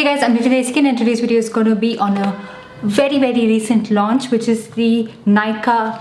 guys, I'm Desikan and today's video is going to be on a very recent launch, which is the Nykaa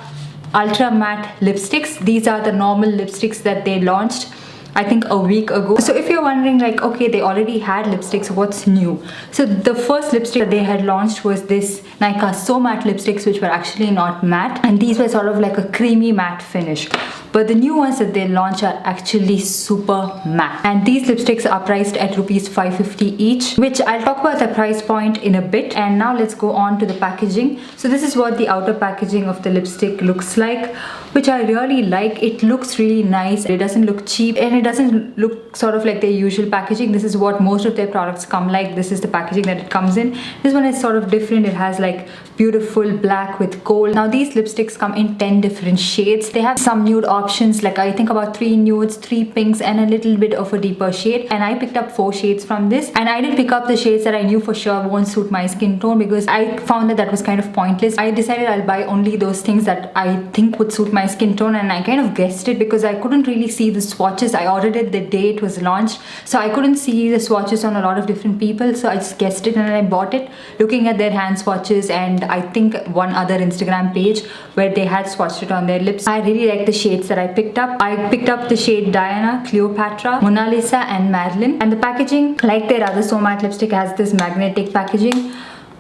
Ultra Matte lipsticks. These are the normal lipsticks that they launched I think a week ago. So if you're wondering like, okay, they already had lipsticks, what's new? So the first lipstick that they had launched was this Nykaa So Matte lipsticks, which were actually not matte, and these were sort of like a creamy matte finish. But the new ones that they launch are actually super matte, and these lipsticks are priced at rupees 550 each, which I'll talk about the price point in a bit. And now let's go on to the packaging. So this is what the outer packaging of the lipstick looks like, which I really like. It looks really nice. It doesn't look cheap and it doesn't look sort of like their usual packaging. This is what most of their products come like. This is the packaging that it comes in. This one is sort of different. It has like beautiful black with gold. Now these lipsticks come in 10 different shades. They have some nude options, like I think about 3 nudes, 3 pinks and a little bit of a deeper shade, and I picked up 4 shades from this. And I didn't pick up the shades that I knew for sure won't suit my skin tone, because I found that was kind of pointless. I decided I'll buy only those things that I think would suit my skin tone, and I kind of guessed it because I couldn't really see the swatches. I ordered it the day it was launched, so I couldn't see the swatches on a lot of different people, so I just guessed it and I bought it looking at their hand swatches and I think one other Instagram page where they had swatched it on their lips. I really like the shades that I picked up. I picked up the shade Diana, Cleopatra, Monalisa and Marilyn. And the packaging, like their other So Matte lipstick, has this magnetic packaging,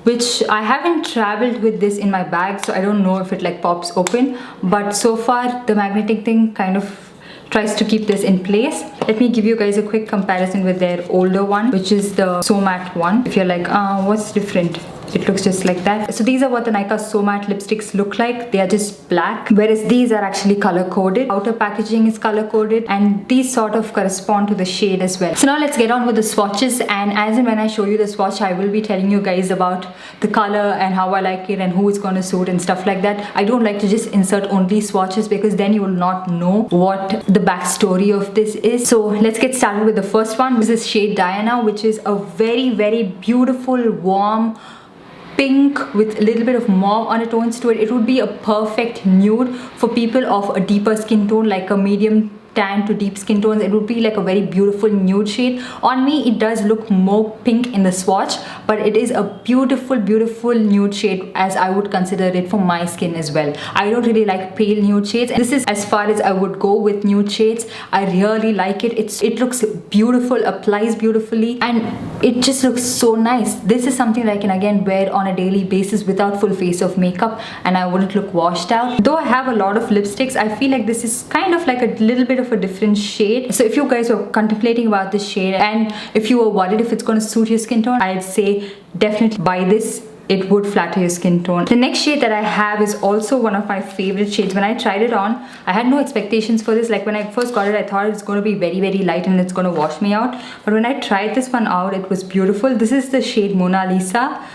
which I haven't traveled with this in my bag, so I don't know if it like pops open, but so far the magnetic thing kind of tries to keep this in place. Let me give you guys a quick comparison with their older one, which is the So Matte one. If you're like, what's different? It looks just like that. So these are what the Nykaa So Matte lipsticks look like. They are just black, whereas these are actually color coded. Outer packaging is color coded, and these sort of correspond to the shade as well. So now let's get on with the swatches, and as and when I show you the swatch, I will be telling you guys about the color and how I like it and who it's going to suit and stuff like that. I don't like to just insert only swatches because then you will not know what the backstory of this is. So let's get started with the first one. This is shade Diana, which is a very beautiful warm pink with a little bit of mauve undertones to it. It would be a perfect nude for people of a deeper skin tone, like a medium tan to deep skin tones. It would be like a very beautiful nude shade. On me it does look more pink in the swatch, but it is a beautiful nude shade, as I would consider it for my skin as well. I don't really like pale nude shades, and this is as far as I would go with nude shades. I really like it. It looks beautiful, applies beautifully, and it just looks so nice. This is something that I can again wear on a daily basis without full face of makeup, and I wouldn't look washed out. Though I have a lot of lipsticks, I feel like this is kind of like a little bit of a different shade. So if you guys are contemplating about this shade and if you were worried if it's going to suit your skin tone, I'd say definitely buy this. It would flatter your skin tone. The next shade that I have is also one of my favorite shades. When I tried it on, I had no expectations for this. Like when I first got it, I thought it's going to be very light and it's going to wash me out. But when I tried this one out, it was beautiful. This is the shade Monalisa.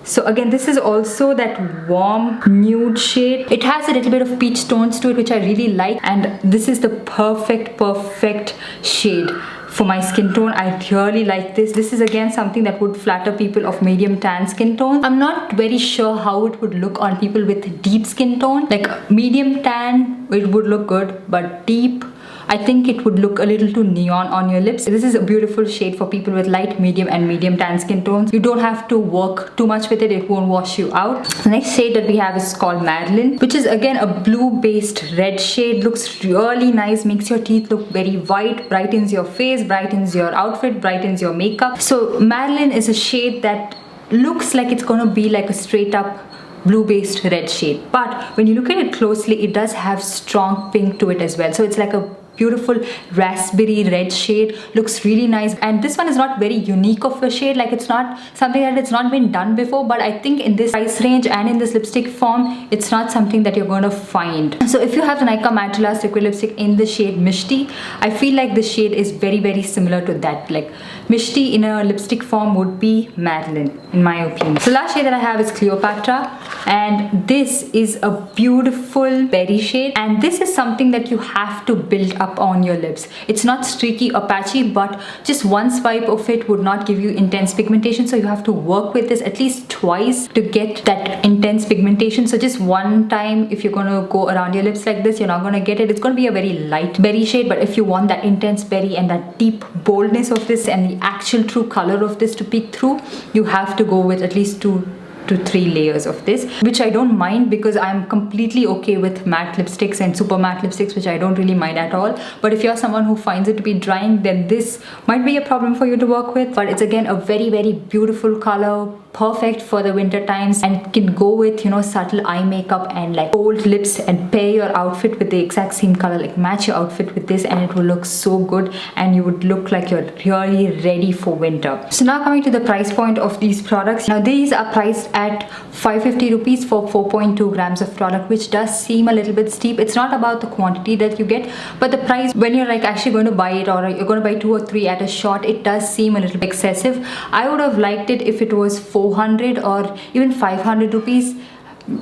So again, this is also that warm nude shade. It has a little bit of peach tones to it, which I really like, and this is the perfect shade for my skin tone. I really like this. This is again something that would flatter people of medium tan skin tone. I'm not very sure how it would look on people with deep skin tone. Like medium tan, it would look good, but deep, I think it would look a little too neon on your lips. This is a beautiful shade for people with light, medium and medium tan skin tones. You don't have to work too much with it. It won't wash you out. The next shade that we have is called Marilyn, which is again a blue based red shade. Looks really nice, makes your teeth look very white, brightens your face, brightens your outfit, brightens your makeup. So Marilyn is a shade that looks like it's gonna be like a straight up blue based red shade, but when you look at it closely, it does have strong pink to it as well. So it's like a beautiful raspberry red shade. Looks really nice, and this one is not very unique of a shade. Like it's not something that it's not been done before, but I think in this price range and in this lipstick form, it's not something that you're going to find. So if you have the Nykaa Matte-ilicious liquid lipstick in the shade Mishti, I feel like this shade is very similar to that. Like Mishti in a lipstick form would be Marilyn, in my opinion. So last shade that I have is Cleopatra, and this is a beautiful berry shade, and this is something that you have to build up on your lips. It's not streaky or patchy, but just one swipe of it would not give you intense pigmentation, so you have to work with this at least twice to get that intense pigmentation. So just one time, if you're going to go around your lips like this, you're not going to get it. It's going to be a very light berry shade, but if you want that intense berry and that deep boldness of this and the actual true color of this to peek through, you have to go with at least 2 to 3 layers of this, which I don't mind because I'm completely okay with matte lipsticks and super matte lipsticks, which I don't really mind at all. But if you're someone who finds it to be drying, then this might be a problem for you to work with. But it's again a very, very beautiful color, perfect for the winter times, and can go with, you know, subtle eye makeup and like bold lips, and pair your outfit with the exact same color, like match your outfit with this, and it will look so good and you would look like you're really ready for winter. So now coming to the price point of these products. Now these are priced at 550 rupees for 4.2 grams of product, which does seem a little bit steep. It's not about the quantity that you get, but the price when you're like actually going to buy it, or you're going to buy 2 or 3 at a shot, it does seem a little bit excessive. I would have liked it if it was 400 or even 500 rupees.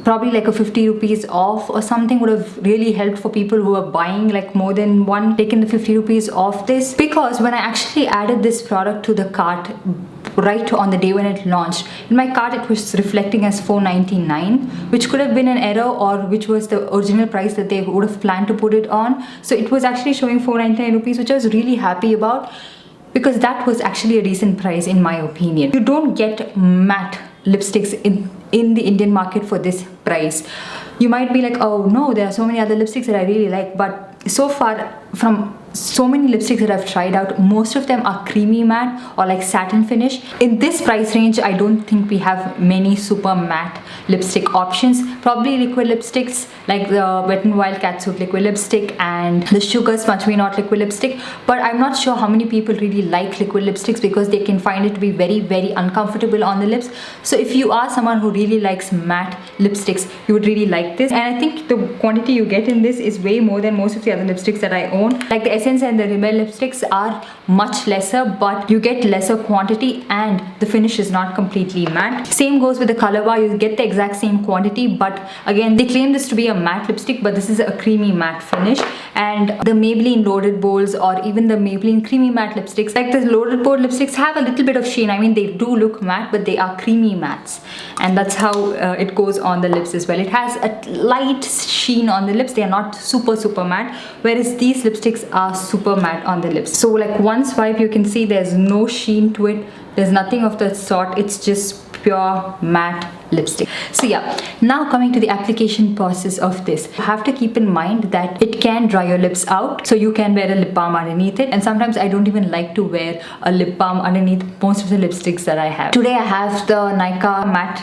Probably like a 50 rupees off or something would have really helped for people who are buying like more than one, taking the 50 rupees off this. Because when I actually added this product to the cart right on the day when it launched, in my cart it was reflecting as 499, which could have been an error, or which was the original price that they would have planned to put it on. So it was actually showing 499 rupees, which I was really happy about, because that was actually a decent price in my opinion. You don't get matte lipsticks in the Indian market for this price. You might be like, oh no, there are so many other lipsticks that I really like, but so far from so many lipsticks that I've tried out, most of them are creamy matte or like satin finish. In this price range, I don't think we have many super matte lipstick options. Probably liquid lipsticks like the Wet n Wild Catsuit liquid lipstick and the Sugar Smudge Me Not liquid lipstick, but I'm not sure how many people really like liquid lipsticks because they can find it to be very, very uncomfortable on the lips. So if you are someone who really likes matte lipsticks, you would really like this. And I think the quantity you get in this is way more than most of the other lipsticks that I own. Like the Essence and the Rimmel lipsticks are much lesser, but you get lesser quantity and the finish is not completely matte. Same goes with the color bar. You get the exact same quantity, but again they claim this to be a matte lipstick, but this is a creamy matte finish. And the Maybelline Loaded Bowls or even the Maybelline creamy matte lipsticks, like the Loaded Bowl lipsticks, have a little bit of sheen. I mean, they do look matte, but they are creamy mattes, and that's how it goes on the lips as well. It has a light sheen on the lips. They are not super matte, whereas these lipsticks are super matte on the lips. So like one swipe, you can see there's no sheen to it. There's nothing of that sort. It's just pure matte lipstick. So yeah, now coming to the application process of this, you have to keep in mind that it can dry your lips out, so you can wear a lip balm underneath it. And sometimes I don't even like to wear a lip balm underneath most of the lipsticks that I have. Today I have the Nykaa matte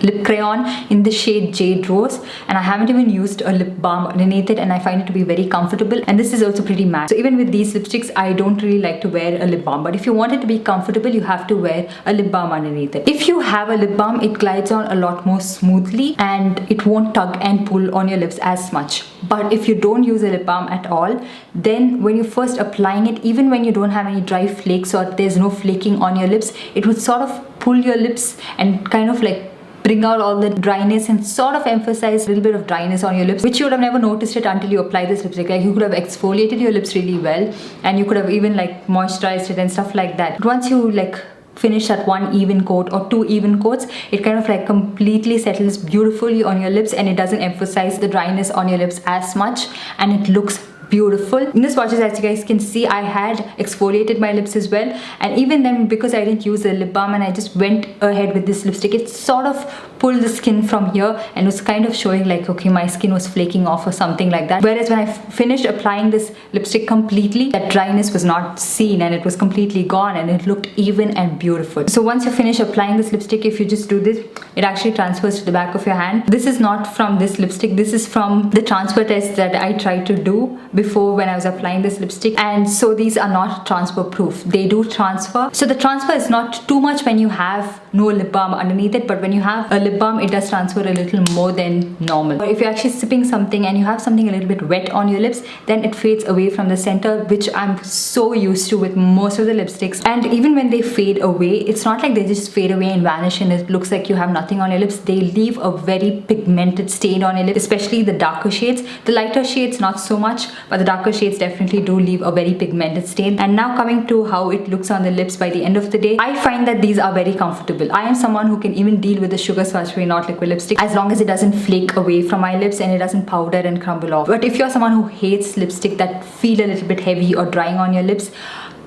lip crayon in the shade Jade Rose, and I haven't even used a lip balm underneath it, and I find it to be very comfortable. And this is also pretty matte, so even with these lipsticks I don't really like to wear a lip balm. But if you want it to be comfortable, you have to wear a lip balm underneath it. If you have a lip balm, it glides on a lot more smoothly and it won't tug and pull on your lips as much. But if you don't use a lip balm at all, then when you're first applying it, even when you don't have any dry flakes or there's no flaking on your lips, it would sort of pull your lips and kind of like bring out all the dryness and sort of emphasize a little bit of dryness on your lips, which you would have never noticed it until you apply this lipstick. Like you could have exfoliated your lips really well, and you could have even like moisturized it and stuff like that. But once you like finish that one even coat or 2 even coats, it kind of like completely settles beautifully on your lips, and it doesn't emphasize the dryness on your lips as much, and it looks beautiful. In the swatches, as you guys can see, I had exfoliated my lips as well, and even then, because I didn't use a lip balm and I just went ahead with this lipstick, it sort of pulled the skin from here and was kind of showing like, okay, my skin was flaking off or something like that. Whereas when I finished applying this lipstick completely, that dryness was not seen and it was completely gone, and it looked even and beautiful. So once you finish applying this lipstick, if you just do this, it actually transfers to the back of your hand. This is not from this lipstick, this is from the transfer test that I tried to do before when I was applying this lipstick. And so these are not transfer proof. They do transfer. So the transfer is not too much when you have no lip balm underneath it, but when you have a lip balm, it does transfer a little more than normal. Or if you're actually sipping something and you have something a little bit wet on your lips, then it fades away from the center, which I'm so used to with most of the lipsticks. And even when they fade away, it's not like they just fade away and vanish and it looks like you have nothing on your lips. They leave a very pigmented stain on your lips, especially the darker shades. The lighter shades not so much, but the darker shades definitely do leave a very pigmented stain. And now coming to how it looks on the lips by the end of the day, I find that these are very comfortable. I am someone who can even deal with the Sugar Smudge Me Not liquid lipstick as long as it doesn't flake away from my lips and it doesn't powder and crumble off. But if you're someone who hates lipstick that feel a little bit heavy or drying on your lips,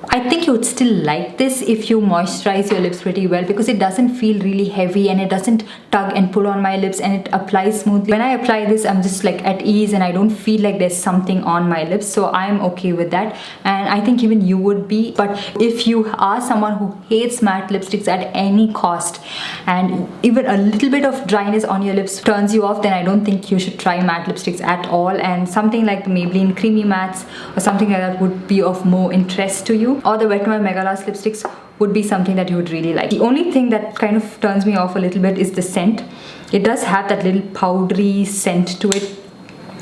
I think you would still like this if you moisturize your lips pretty well, because it doesn't feel really heavy and it doesn't tug and pull on my lips, and it applies smoothly. When I apply this, I'm just like at ease and I don't feel like there's something on my lips, so I'm okay with that, and I think even you would be. But if you are someone who hates matte lipsticks at any cost, and even a little bit of dryness on your lips turns you off, then I don't think you should try matte lipsticks at all, and something like the Maybelline Creamy Mattes or something like that would be of more interest to you, or the Wet n Wild Mega Last lipsticks would be something that you would really like. The only thing that kind of turns me off a little bit is the scent. It does have that little powdery scent to it,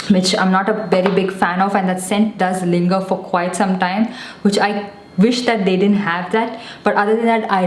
which I'm not a very big fan of, and that scent does linger for quite some time, which I wish that they didn't have that. But other than that, I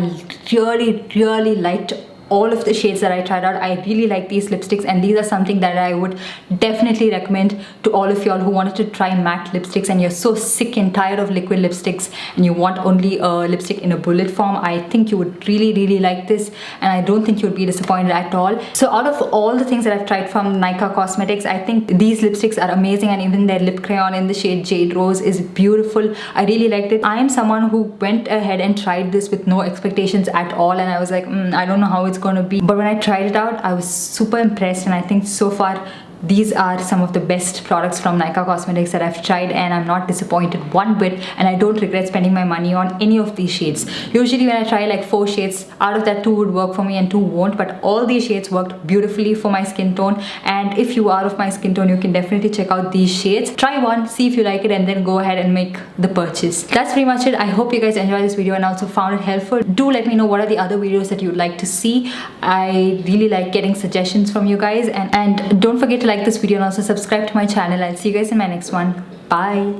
really liked all of the shades that I tried out. I really like these lipsticks, and these are something that I would definitely recommend to all of y'all who wanted to try matte lipsticks and you're so sick and tired of liquid lipsticks and you want only a lipstick in a bullet form. I think you would really like this, and I don't think you would be disappointed at all. So out of all the things that I've tried from Nykaa Cosmetics, I think these lipsticks are amazing, and even their lip crayon in the shade Jade Rose is beautiful. I really liked it. I am someone who went ahead and tried this with no expectations at all, and I was like, I don't know how it's going to be. But when I tried it out, I was super impressed, and I think so far these are some of the best products from Nykaa Cosmetics that I've tried, and I'm not disappointed one bit, and I don't regret spending my money on any of these shades. Usually when I try like 4 shades, out of that 2 would work for me and 2 won't, but all these shades worked beautifully for my skin tone, and if you are of my skin tone, you can definitely check out these shades. Try one, see if you like it, and then go ahead and make the purchase. That's pretty much it. I hope you guys enjoyed this video and also found it helpful. Do let me know what are the other videos that you'd like to see. I really like getting suggestions from you guys, and don't forget to like this video and also subscribe to my channel. I'll see you guys in my next one. Bye.